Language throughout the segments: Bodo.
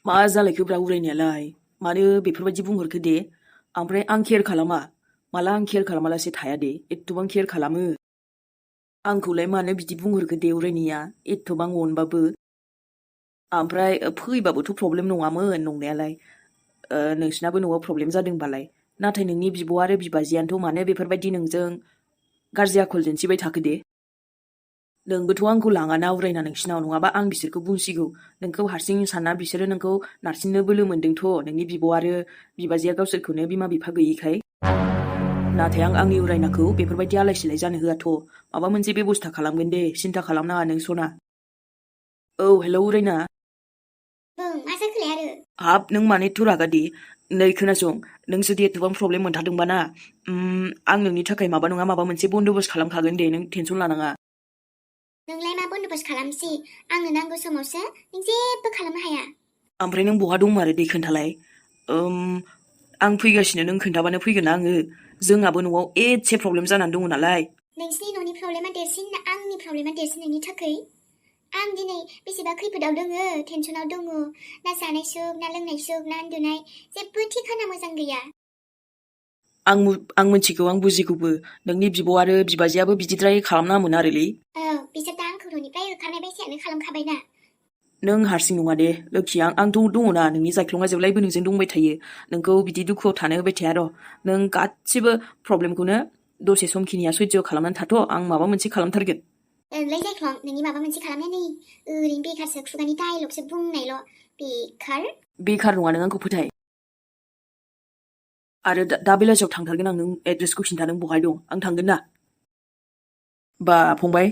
मा जालायखोब्रा उरायनायालाय मानो बेफोरबायदि बुंहरखो दे ओमफ्राय आं केयार खालामा माला आं केयार खालामालासे थाया दे एथबां केयार खालामो आंखौलाय मानो बिदि बुंहरखो दे उरायनाया एथबां अनबाबो ओमफ्राय फैबाबोथ' प्रब्लेम नङामोन नंनायालाय नोंसिनाबो न'आव प्रब्लेम जादोंबालाय नाथाय नोंनि बिब' आरो बिबाजैयानोथ' मानो बेफोरबायदि नोंजों गाज्रि आखल दिन्थिबाय थाखो दे नोंबोथ' आंखौ लाङाना उरायना नोंसिनाव नङाबा आं बिसोरखौ बुंसिगौ नोंखौ हारसिं साना बिसोरो नोंखौ नारसिननो बोलो मोन्दोंथ' नोंनि बिब' आरो बिबाजैया गावसोरखौनो बिमा बिफा गैयिखाय नाथाय आं आंनि उरायनाखौ बेफोरबायदि आलाय सिलाय जानो होआथ' माबा मोनसे बेबस्था खालामगोन दे सिन्था खालामनाङा नों सना औ हेलौ उरायना मा जाखोलाय आरो हाब नों मानो एथ' रागा दे नै खोनासं नों जुदि एथबां प्रब्लेम मोनथारदोंबा ना आं नोंनि थाखाय माबा नङा माबा मोनसे बन्दोबस्त खालामखागोन दे नों टेनसन लानाङा नोंलाय मा बन्दोबस्त खालामसै आंनो नांगौ समावसो नों जेबो खालामनो हाया ओमफ्राय नों बहा दंमारो दे खोन्थालाय आं फैगासिनो नों खोन्थाबानो फैगोन ना आङो जोंहाबो न'आव एसे प्रब्लेम जानानै दङ नालाय नोंसिनि न'नि प्रब्लेमा देरसिन ना आंनि प्रब्लेमा देरसिन नोंनि थाखाय आं दिनै बेसेबा खैफोदाव दोङो टेनसनाव दङ ना जानाय सुख ना लोंनाय सुख ना उन्दुनाय जेबो थिखाना मोजां गैया आं मिथिगौ आं बुजिगौबो नोंनि बिब' आरो बिबाजैयाबो बिदिद्राय खालामनाङामोन आरोलै औ बिसोर दा आंखौ न'निफ्राय होखारनाय बायदियानो खालामखाबायना नों हारसिं नङा दे लोखि आंथ' दङना नोंनि जायख्लङा जेब्लायबो नोंजों दंबाय थायो नोंखौ बिदि दुखुआव थानो होबाय थाया र' नों गासिबो प्रब्लेमखौनो दसे समखिनिया सैज्य खालामनानै थाथ' आं माबा मोनसे खालामथारगोन ओंलै जायख्लं नोंनि माबा मोनसे खालामनाय नै ओरैनो बेखारसो खुगानि डायलगसो बुंनायल' बेखार नङा नों आंखौ फोथाय आरो दा बेलासियाव थांथारगोन आं नों एड्रेसखौ खिन्था नों बहाय दं आं थांगोन ना बा फंबाय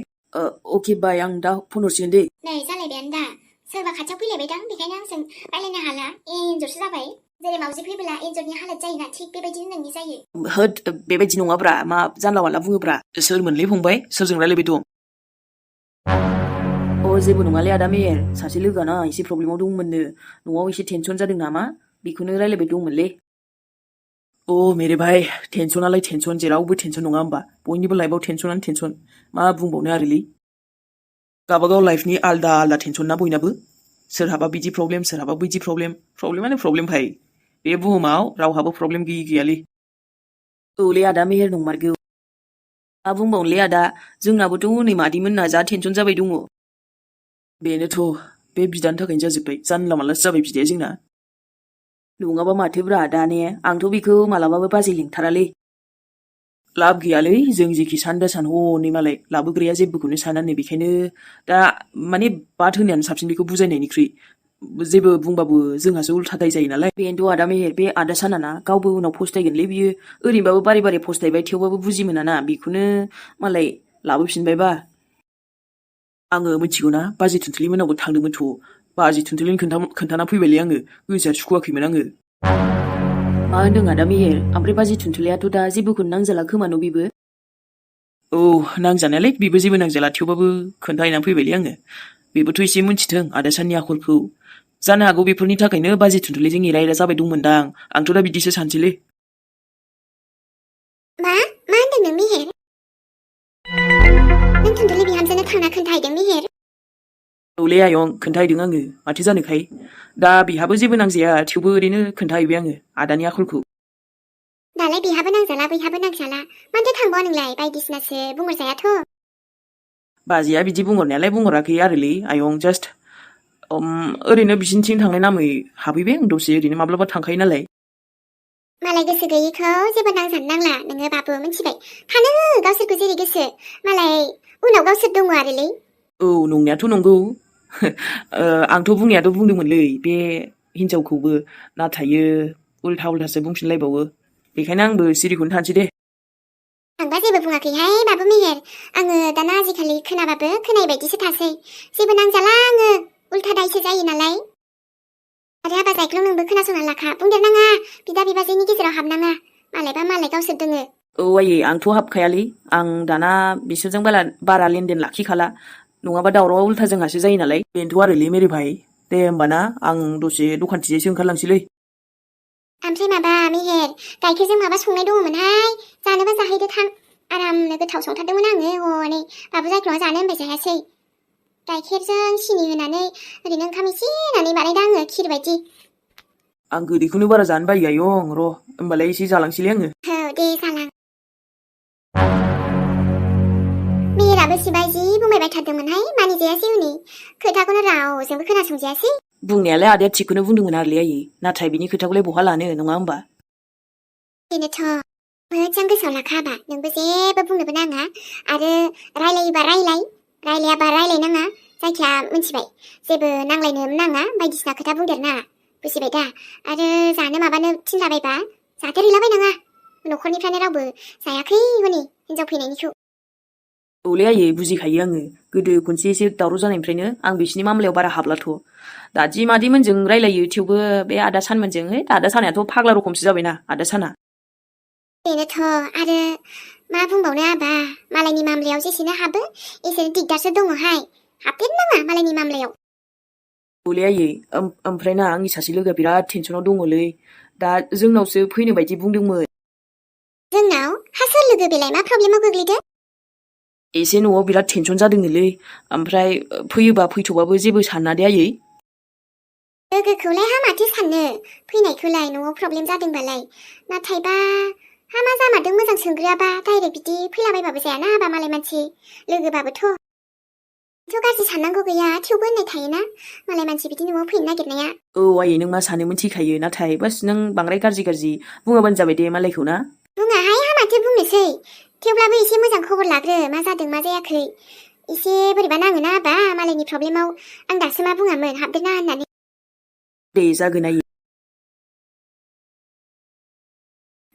अके बाय आं दा फन हरसिगोन दे नै जालायबायानो दा सोरबा खाथियाव फैलायबायदां बेखायनो आंजों रायलायनो हाला एन्जरसो जाबाय जेरै मावजि फैबोला एन्जरनि हालोद जायोना थिग बेबायदिनो नोंनि जायो होद बेबायदि नङाब्रा मा जानला मानला बुङोब्रा सोरमोनलै फंबाय सोरजों रायलायबाय दं जेबो नङालै आदा मेहेर सासे लोगोआना एसे प्रब्लेमाव दंमोननो न'आव एसे टेनसन जादों नामा बेखौनो रायलायबाय दंमोनलै मेरे भाई टेनसनालाय टेनसन जेरावबो टेनसन नङा होमबा बयनिबो लाइफआव टेनसनानो टेनसन मा बुंबावनो आरोलै गावबागाव लाइफनि आलदा आलदा टेनसन ना बयनाबो सोरहाबा बिदि प्रब्लेम सोरहाबा बिदि प्रब्लेमानो प्रब्लेम भाई बे बुहुमाव रावहाबो प्रब्लेम गैयालै औलै आदा मेहेर नंमारगौ मा बुंबावनोलै आदा जोंनाबोथ' हनै मादैमोनना जा टेनसन जाबाय दङ बेनोथ' बे बिदानि थाखायनो जाजोब्बाय जानला मानलासो जाबाय बिदाया जोंना नङाबा माथोब्रा दा ने आंथ' बेखौ मालाबाबो बाजै लिंथारालै लाब गैयालै जों जेखि सानदा सान हनै मालाय लाबोग्राया जेबोखौनो साना नै बेखायनो दा माने बाद होनायानो साबसिन बेखौ बुजायनायनिख्रुइ जेबो बुंबाबो जोंहासो उल्था दाय जायो नालाय बेनोथ' आदा मेहेर बे आदा सानाना गावबो उनाव फस्थायगोनलै बियो ओरैनोबाबो बारे बारे फस्थायबाय थेवबाबो बुजि मोनाना बेखौनो मालाय लाबोफिनबायबा आङो मिथिगौना बाजै थुनथुलि मोनावबो थांदोंमोनथ' बाजै थुनथुलिनि खोन्थाना फैबायलै आङो गोसोआ सुखुवाखैमोन आङो मा होनदों आदा मेहेर ओमफ्राय बाजै थुनथुलियाथ' दा जेबोखौनो नांजाला खोमा न' बेबो नांजानायालाय बेबो जेबो नांजाला थेवबाबो खोन्थाहैनानै फैबायलै आङो बेबोथ' एसे मिन्थिथों आदा साननि आखलखौ जानो हागौ बेफोरनि थाखायनो बाजै थुनथुलिजों एरा एरा जाबाय दंमोनदां आंथ' दा बिदिसो सानसैलै मा होनदों नों मेहेर नों थुनथुलि बिहामजोनो थांना खोन्थाहैदों मेहेर औलै आयं खोन्थाहैदों आङो माथो जानोखाय दा बेहाबो जेबो नांजाया थेवबो ओरैनो खोन्थाहैबाय आङो आदानि आखलखौ दालाय बेहाबो नांजाला बैहाबो नांजाला मानोथो थांबावा नोंलाय बायदिसिनासो बुंहरजायाथ' बाजैया बिदि बुंहरनायालाय बुंहराखै आरोलै आयं जास्ट ओरैनो बिसिनिथिं थांनाय नामै हाबहैबाय आं दसे ओरैनो माब्लाबा थांखायो नालाय मालाय गोसो गैयैखौ जेबो नांजानो नांला नोङो बाबु मिथिबाय थानो गावसोरखौ जेरै गोसो मालाय उनाव गावसोर दङ आरोलै नंनायाथ' नंगौ आंथ' बुंनायाथ' बुंदोंमोनलै बे हिनजावखौबो नाथायो उल्था उल्थासो बुंफिनलायबावो बेखायनो आंबो सिरिखौनो थानोसै दे आंबा जेबो बुङाखैहाय बाबु मेहेर आङो दाना आजिखालि खोनाबाबो खोनाय बायदिसो थासै जेबो नांजाला आङो उल्था दायसो जायो नालाय आरो हाबा जायख्लं नोंबो खोनासंना लाखा बुंदेरनाङा बिदा बिबाजैनि गेजेराव हाबनाङा मालायबा मालाय गावसोर दोङो आयै आंथ' हाबखायालै आं दाना बिसोरजों बारा लेनदेन लाखिखाला नङाबा दावरावआ उल्था जोंहासो जायो नालाय बेनोथ' आरोलै मेरे भाई दे होमबाना आं दसे दखानथिंजायसो ओंखारलांसैलै ओमफ्राय माबा मेहेर गाइखेरजों माबा संनाय दङमोनहाय जानोबा जाहैदो थां आरामनो गोथाव संथारदोंमोन आङो हनै बाबु जायख्लङा जानो होनबाय जायासै गाइखेरजों सिनि होनानै ओरैनो ओंखाम एसे होनानै बानायदों आङो खिर बायदि। आं गोदैखौनो बारा जानो बायो आयं र' होमबालाय एसे जालांसैलै आङो। औ दे जालां। मेहेराबो सिबाय जि बुंबाय थादोंमोनहाय मानिजायासै हनै खोथाखौनो रावजोंबो खोनासंजायासै। बुंनायालाय आदाया थिगखौनो बुंदोंमोन आरोलै आयै नाथाय बिनि खोथाखौलाय बहा लानो नङा होमबा? बेनोथ' मोजां गोसोआव लाखाबा नोंबो जेबो बुंनोबो नाङा आरो रायलायोबा रायलायाबा रायलायनाङा जायखिया मिथिबाय जेबो नांलायनो नाङा बायदिसिना खोथा बुंदेरनाङा बुजिबाय दा आरो जानो माबानो थिनलाबायबा जादेरहैलाबायनाङा न'खरनिफ्रायनो रावबो जायाखै हनै हिनजाव फैनायनिखौ। औलै आयै बुजिखायो आङो गोदो खनसे एसे दावराव जानायनिफ्रायनो आं बिसिनि मामलायाव बारा हाबलाथ'। दादि मादैमोनजों रायलायो थेवबो बे आदा सानमोनजों आदा सानायाथ' फाग्ला रखमसो जाबायना आदा साना। बेनोथ' आरो मा बुंबावनो आबा मालायनि मामलायाव जेसेनो हाबो एसेनो दिगदारसो दङहाय हाबदेरनो नाङा मालायनि मामलायाव। औलै आयै ओमफ्राय ना आंनि सासे लोगोआ बिराद टेनसनाव दङलै दा जोंनावसो फैनो बायदि बुंदोंमोन। जोंनाव हा सोर लोगो बेलाय मा प्रब्लेमाव गोग्लैदों? एसे न'आव बिराद टेनसन जादोंनोलै ओमफ्राय फैयोबा फैथ'बाबो जेबो साना दे आयै। लोगोखौलाय हा माथो साननो फैनायखौलाय न'आव प्रब्लेम जादोंबालाय नाथायबा हा मा जामारदों मोजां सोंग्रोआबा डाइरेक्ट बिदि फैलाबायबाबो जायाना हाबा मालाय मानसि लोगोबाबोथ' गाज्रि साननांगौ गैया थेवबो होननाय थायोना मालाय मानसि बिदि न'आव फैनो नागिरनाया। औ आयै नों मा सानो मिथिखायो नाथाय बास नों बांद्राय गाज्रि बुङाबानो जाबाय दे मालायखौ ना। बुङाहाय हा माथो बुंनोसै थेवब्लाबो एसे मोजां खबर लाग्रो मा जादों मा जायाखै एसे बोरैबा नाङोना आबा मालायनि प्रब्लेमाव आं दासो मा बुङामोन हाबदेरना होननानै। दे जागोन आयै।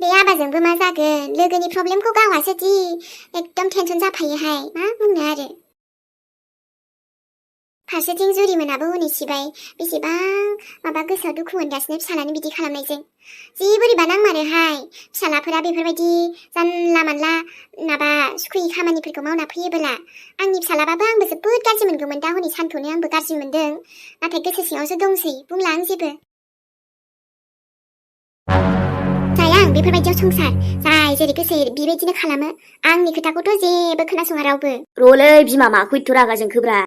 बे आबाजोंबो मा जागोन लोगोनि प्रब्लेमखौ गावासो दि एकदम टेनसन जाफायोहाय मा बुंनो आरो। फारसेथिं जुरि मोनाबो हनै सिबाय बेसेबां माबा गोसोआव दुखु मोनगासिनो फिसालानि बिदि खालामनायजों जि बोरैबा नांमारोहाय फिसालाफोरा बेफोरबायदि जानला मानला माबा सुखुयि खामानिफोरखौ मावना फैयोबोला आंनि फिसालाबाबो आंबो जोबोद गाज्रि मोनगौमोन दा हनै सानथ'नो आंबो गाज्रि मोनदों नाथाय गोसो सिङावसो दंसै बुंला आं जेबो। जाया आं बेफोरबायदियाव संसार जाय जेरै गोसो बेबायदिनो खालामो आंनि खोथाखौथ' जेबो खोनासङा रावबो। र'लै बिमा माखौ एथ' रागा जोंखोब्रा?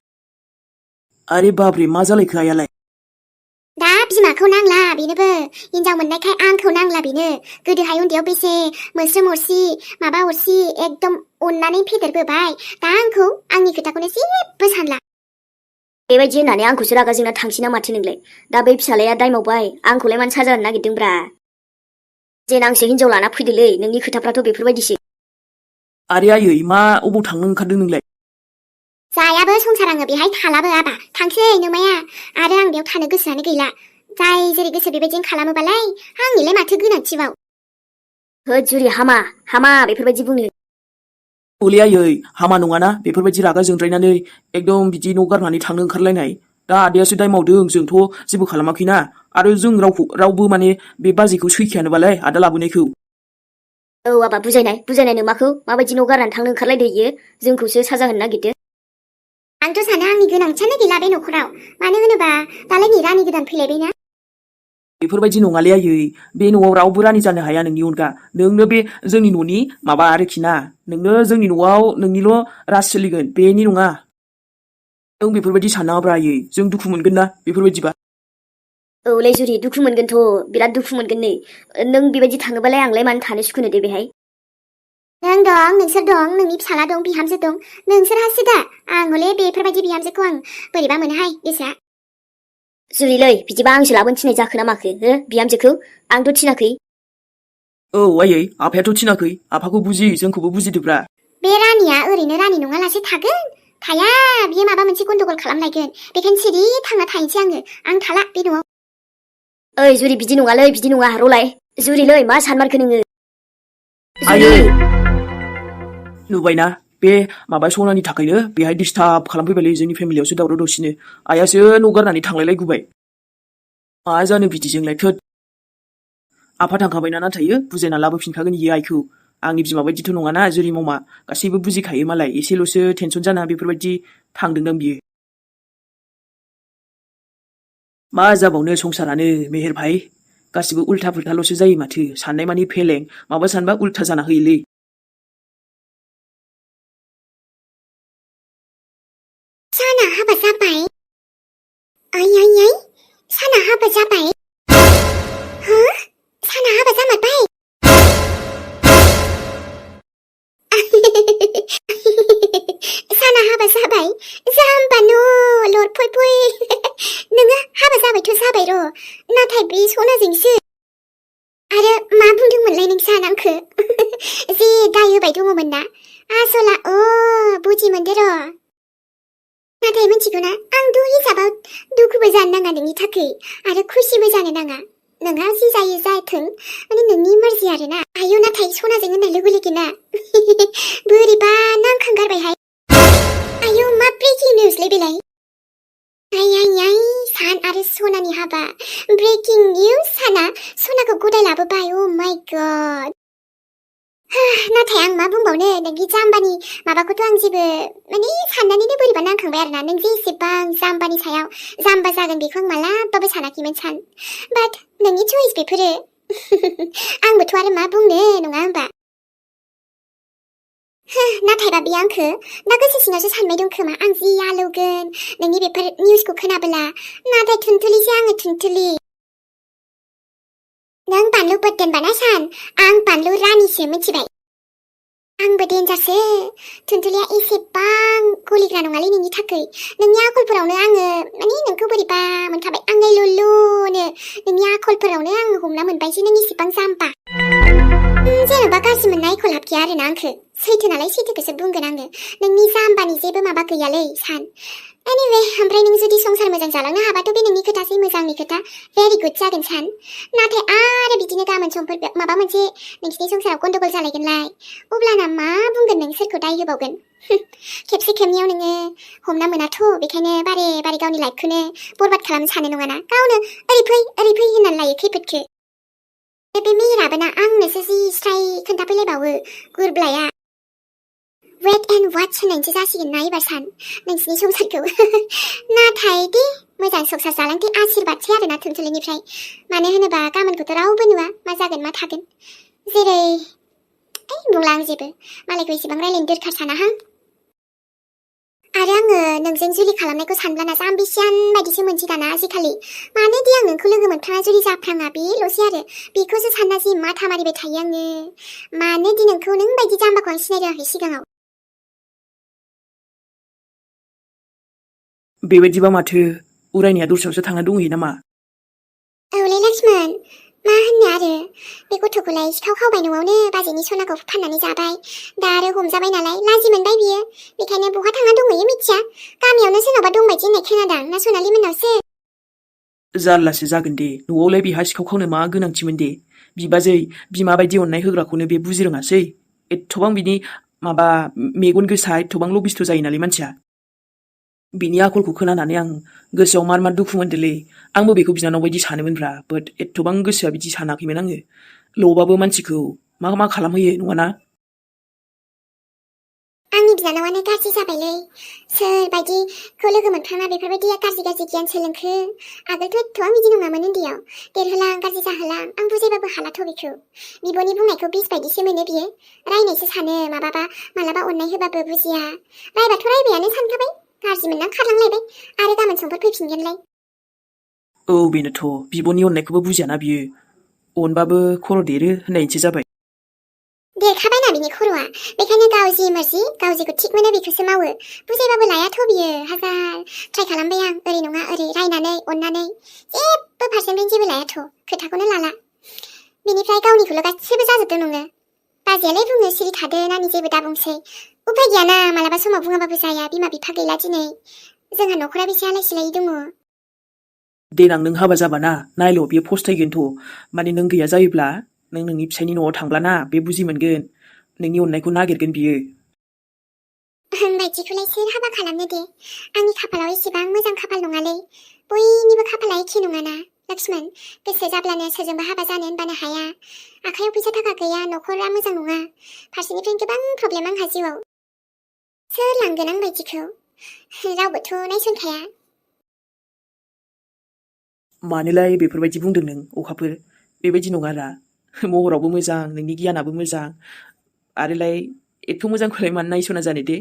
आरे बाब्रे मा जालायखो आयालाय? दा बिमाखौ नांला बेनोबो हिनजाव मोननायखाय आंखौ नांला बेनो गोदोहाय उन्दैयाव बेसे मोस्रोम अरसि माबा अरसि एकदम अननानै फेदेरबोबाय दा आंखौ आंनि खोथाखौनो जेबो सानला। बेबायदि होननानै आंखौसो रागा जोंना थांसै ना माथो नोंलाय? दा बै फिसालाया दाय मावबाय आंखौलाय मानो साजा होनो नागिरदोंब्रा? जेनांसो हिनजाव लाना फैदोलै नोंनि खोथाफ्राथ' बेफोरबायदिसो। आरे आयै मा अबाव थांनो ओंखारदों नोंलाय? जायाबो संसार आङो बेहाय थालाबो आबा थांसै नोमाया आरो आं बेयाव थानो गोसोआनो गैला जाय जेरै गोसो बेबायदिनो खालामोबालाय आंनिलाय माथो गोनांथिबाव। होद जुरि हामा बेफोरबायदि बुंनो। औलै आयै हामा नङाना बेफोरबायदि रागा जोंद्रायनानै एकदम बिदि न' गारनानै थांनो ओंखारलायनाय दा आदायासो दाय मावदों जोंथ' जेबो खालामाखैना आरो जों रावबो माने बे बाजैखौ सैखायानोबालाय आदा लाबोनायखौ। औ आबा बुजायनाय नोमाखौ माबायदि न' गारनानै थांनो ओंखारलायदो इयो जोंखौसो साजा होनो नागिरदो। आंथ' सानो आंनि गोनांथियानो गैला बे न'खराव मानो होनोबा दालाय नै रानि गोदान फैलायबायना। बेफोरबायदि नङालै आयै बे न'आव रावबो रानि जानो हाया नोंनि अनगा नोंनो बे जोंनि न'नि माबा आरोखि ना नोंनो जोंनि न'आव नोंनिल' राज सोलिगोन बेनि नङा। नों बेफोरबायदि साननाङाब्रा आयै जों दुखु मोनगोन ना बेफोरबायदिबा। औलै जुरि दुखु मोनगोनथ' बिराद दुखु मोनगोन नै नों बेबायदि थाङोबालाय आंलाय मानो थानो सुखुनो दे बेहाय। नों दं नोंसोर दं नोंनि फिसाला दं बिहामजो दं नोंसोरहासो दा आं हले बेफोरबायदि बिहामजोखौ आं बोरैबा मोनोहाय गोसोआ। जुरिलै बिदिबा आंसो लाबोनो थिननाय जाखो ना माखो हो बिहामजोखौ आंथ' थिनाखै। औ आयै आफायाथ' थिनाखै आफाखौ बुजि जोंखौबो बुजिदोब्रा। बे रानिया ओरैनो रानि नङालासे थागोन थाया बियो माबा मोनसे गन्डगल खालामलायगोन बेखायनो सिरि थांना थाहैनोसै आं थाला बे न'आव। ओइ जुरि बिदि नङालै बिदि नङा र'लाय जुरिलै मा सानमारखो नोङो? जुरि आयै नुबायना बे माबा सनानि थाखायनो बेहाय डिस्टार्ब खालामफैबायलै जोंनि फेमिलियावसो दावराव दावसिनो आइयासो न' गारनानै थांलायलायगुबाय मा जानो बिदिजोंलाय थोद। आफा थांखाबायना नाथायो बुजायना लाबोफिनखागोन इयो आइखौ आंनि बिमा बायदिथ' नङाना जुरि मावमा गासैबो बुजिखायो मालाय एसेल'सो टेनसन जाना बेफोरबायदि थांदोंदां बियो। मा जाबावनो संसारानो मेहेर भाइ गासिबो उल्था फुल्थाल'सो जायो माथो साननाय मानि फेलें माबा सानबा उल्था जाना होयोलै। जाना हाबा हाबा जाबाय हो साना हाबा जामारबाय साना हाबा जाबाय जाम्बा न' लर फै फै नोङो हाबा जाबायथ' जाबाय र' नाथाय बे सनाजोंसो आरो मा बुंदोंमोनलाय नों सान आंखो जे दाय होबाय दङमोन ना आसला बुजि मोनदो र' नाथाय मिथिगौना आंथ' हिसाबाव दुखुबो जानो नाङा नोंनि थाखै आरो खुसिबो जानो नाङा नोंहा जि जायो जाथों माने नोंनि मर्जि आरोना आयौ नाथाय सनाजों होननाय लोगो लोगोना बोरैबा नांखांगारबायहाय आयौ मा ब्रेकिं निउसलै बेलाय आइ सान आरो सनानि हाबा ब्रेकिं निउस साना सनाखौ गदाय लाबोबाय अ माय गड नाथाय आं मा बुंबावनो नोंनि जाम्बानि माबाखौथ' आं जेबो माने साननानैनो बोरैबा नांखांबाय आरोना नों जे एसेबां जाम्बानि सायाव जाम्बा जागोन बेखौ आं मालाबाबो सानाखैमोन सान बाट नोंनि चइस बेफोरो आंबोथ' आरो मा बुंनो नङा होमबा नाथायबा बे आंखो दा गोसो सिङावसो सानबाय दं खोमा आं जि आलौगोन नोंनि बेफोर निउसखौ खोनाबोला नाथाय थुनथुलिसो आङो थुनथुलि नों बानलु बोरदोनबा ना सान आं बानलु रानिसो मिथिबाय आंबो देन्जारसो थुनथुलिया एसेबां गलिग्रा नङालै नोंनि थाखै नोंनि आखलफोरावनो आङो माने नोंखौ बोरैबा मोनखाबाय आंलाय लुलुनो नोंनि आखलफोरावनो आङो हमना मोनबाय जे नों एसेबां जाम्बा जेन'बा गाज्रि मोननाय आखल हाबखाया आरोना आंखो सैथो नालाय सैथोखौसो बुंगोन आङो नोंनि जाम्बानि जेबो माबा गैयालै सान एनिवे ओमफ्राय नों जुदि संसार मोजां जालांनो हाबाथ' बे नोंनि खोथासै मोजांनि खोथा भेरि गुड जागोन सान नाथाय आरो बिदिनो गाबोन समफोर माबा मोनसे नोंसिनि संसाराव गन्डगल जालायगोनलाय अब्लाना मा बुंगोन नों सोरखौ दाय होबावगोन खेबसे खेबनैयाव नोङो हमना मोनाथ' बेखायनो बारे बारे गावनि लाइफखौनो बरबाद खालामनो सानो नङाना गावनो ओरै फै होननानै लायो खैफोदखो बे मेहेराबोना आंनोसो जि स्राय खोन्थाफैलायबावो गुरब्लाया वेट एन्ड वाच होननायसो जासिगोन ना एबार सान नोंसिनि संसारखौ नाथाय दे मोजां संसार जालांथै आशीर्बादसै आरोना थुनथुलिनिफ्राय मानो होनोबा गाबोनखौथ' रावबो नुवा मा जागोन मा थागोन जेरै बुंला आं जेबो मालायखौ एसेबां रायलायनो दोरखार सानाहां आरो आङो नोंजों जुलि खालामनायखौ सानब्लाना जाम्बिसियान बायदिसो मोनसै दाना आजिखालि मानो दि आं नोंखौ लोगो मोनफ्राङा जुलि जाफ्राङा बेल'सै आरो बेखौसो सानना जि माथा मारिबाय थायो आङो मानो दि नोंखौ नों बायदि जाम्बाखौ आं सिनायरोङाखै सिगाङाव बेबायदिबा माथो उरायनाया दस्रायावसो थांना दंहैयो नामा औलै लक्ष्मण मा होननो आरो बे गथ'खौलाय सिखाव खावबाय न'आवनो बाजैनि सनाखौ फाननानै जाबाय दा आरो हमजाबाय नालाय लाजि मोनबाय बियो बेखायनो बहा थांना दंहैयो मिथिया गामियावनो सोरनावबा दंबायदि होननाय खोनादां ना सनालि मोननावसो जारलासो जागोन दे न'आवलाय बेहा सिखाव खावनो मा गोनांथिमोन दे बिबाजै बिमा बायदि अननाय होग्राखौनो बे बुजिरोङासै एथ'बां बिनि माबा मेगन गोसा एथ'बां लबिस्थ' जायो नालाय मानसिया बिनि आखलखौ खोनानानै आं गोसोआव मार दुखु मोनदोंलै आंबो बेखौ बिनानाव बायदि सानोमोनब्रा बाट एथ'बां गोसोआ बिदि सानाखैमोन आङो लबाबो मानसिखौ मा खालामहोयो नङाना आंनि बिनानावानो गाज्रि जाबायलै सोरबायदिखौ लोगो मोनफ्राङा बेफोरबायदि गाज्रि गियान सोलोंखो आगोलथ' एथ'बां बिदि नङामोन उन्दैयाव देरहोलां गाज्रि जाहोलां आं बुजायबाबो हालाथ' बेखौ बिब'नि बुंनायखौ बिस बायदिसो मोनो बियो रायनायसो सानो मालाबा अननाय होबाबो बुजिया रायबाथ' रायबायानो सानखाबाय गाज्रि मोनना खारलांलायबाय आरो गाबोन समफोर फैफिनगोनलाय औ बेनोथ' बिब'नि अननायखौबो बुजियाना बियो अनबाबो खर' देरो होननायसो जाबाय देरखाबायना बिनि खर'आ बेखायनो गाव जि मर्जि गाव जेखौ थिग मोनो बेखौसो मावो बुजायबाबो लायाथ' बियो हाजार ट्राइ खालामबाय आं ओरै नङा ओरै रायनानै अननानै जेबो फारसेनिफ्राय जेबो लायाथ' खोथाखौनो लाला बेनिफ्राय गावनिखौल' गासिबो जाजोबदों नङो बाजैयालाय बुङो सिरि थादो नानि जेबो दाबुंसै उफाय गैयाना मालाबा समाव बुङाबाबो जाया बिमा बिफा गैला दिनै जोंहा न'खरा बेसे आलाय सिलाय दङ देनां नों हाबा जाबाना नायल' बियो फस्थायगोनथ' माने नों गैया जायोब्ला नों नोंनि फिसायनि न'आव थांब्लाना बे बुजि मोनगोन नोंनि अननायखौ नागिरगोन बियो बायदिखौलाय सोर हाबा खालामनो दे आंनि खाफालाव एसेबां मोजां खाफाल नङालै बयनिबो खाफाला एखे नङाना लक्ष्मण गोसो जाब्लानो सोरजोंबा हाबा जानो होनबानो हाया आखायाव फैसा थाखा गैया न'खरा मोजां नङा फारसेनिफ्राय गोबां प्रब्लेम आंहा जिउआव सोर लांगोन आं बायदिखौ रावबोथ' नायसनखाया मानोलाय बेफोरबायदि बुंदों नों अखाफोर बेबायदि नङारा महरावबो मोजां नोंनि गियानाबो मोजां आरोलाय एथ' मोजांखौलाय मानो नायसना जानो दे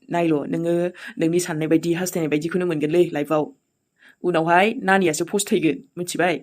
नायल' नोङो नोंनि साननाय बायदि हास्थायनाय बायदिखौनो मोनगोनलै लाइफआव उनावहाय नानियासो फस्थायगोन मिथिबाय